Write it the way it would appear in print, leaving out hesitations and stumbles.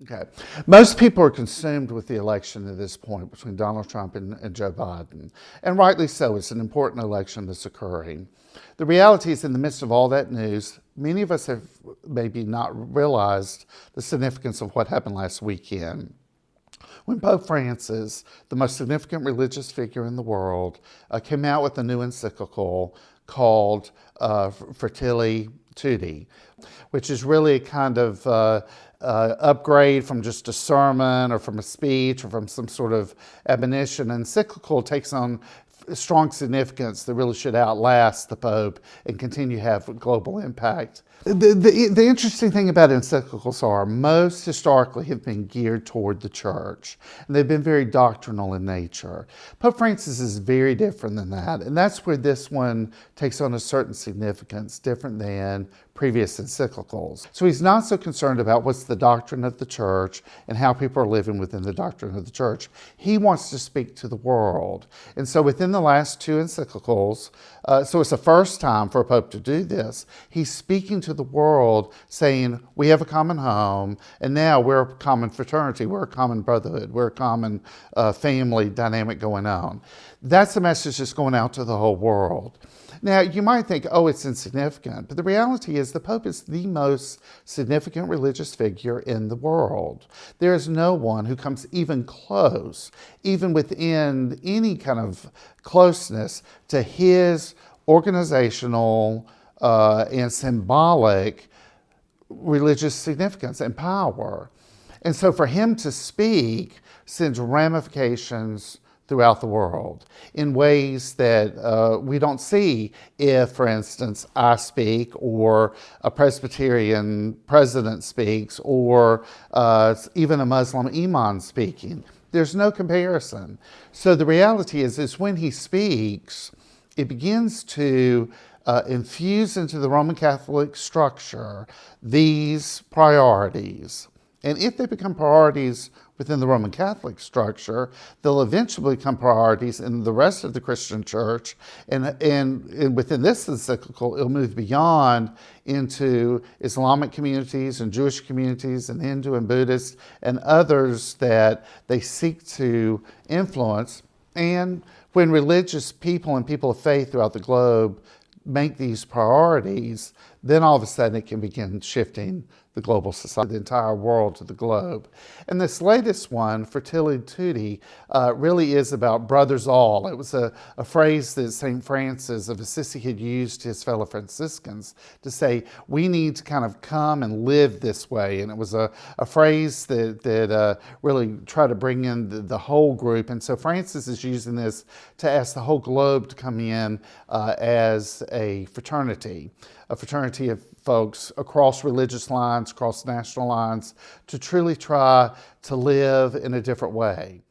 Okay. Most people are consumed with the election at this point between Donald Trump and Joe Biden. And rightly so. It's an important election that's occurring. The reality is, in the midst of all that news, many of us have maybe not realized the significance of what happened last weekend. When Pope Francis, the most significant religious figure in the world, came out with a new encyclical called Fratelli Tutti, which is really a kind of upgrade from just a sermon or from a speech or from some sort of admonition. Encyclical takes on strong significance that really should outlast the Pope and continue to have global impact. The interesting thing about encyclicals are most historically have been geared toward the church, and they've been very doctrinal in nature. Pope Francis is very different than that, and that's where this one takes on a certain significance, different than previous encyclicals. So he's not so concerned about what's the doctrine of the church and how people are living within the doctrine of the church. He wants to speak to the world. And so within the last two encyclicals, so it's the first time for a pope to do this, he's speaking to the world saying, we have a common home, and now we're a common fraternity, we're a common brotherhood, we're a common family dynamic going on. That's the message that's going out to the whole world. Now, you might think, oh, it's insignificant, but the reality is the Pope is the most significant religious figure in the world. There is no one who comes even close, even within any kind of closeness to his organizational and symbolic religious significance and power. And so for him to speak sends ramifications throughout the world in ways that we don't see if, for instance, I speak or a Presbyterian president speaks or even a Muslim imam speaking. There's no comparison. So the reality is when he speaks, it begins to infuse into the Roman Catholic structure these priorities. And if they become priorities within the Roman Catholic structure, they'll eventually become priorities in the rest of the Christian church. And within this encyclical, it'll move beyond into Islamic communities and Jewish communities and Hindu and Buddhist and others that they seek to influence. And when religious people and people of faith throughout the globe make these priorities, then all of a sudden it can begin shifting the global society, the entire world to the globe. And this latest one, Fratelli Tutti, really is about brothers all. It was a phrase that St. Francis of Assisi had used to his fellow Franciscans to say, we need to kind of come and live this way. And it was a phrase that really tried to bring in the whole group. And so Francis is using this to ask the whole globe to come in as a fraternity of folks across religious lines, across national lines, to truly try to live in a different way.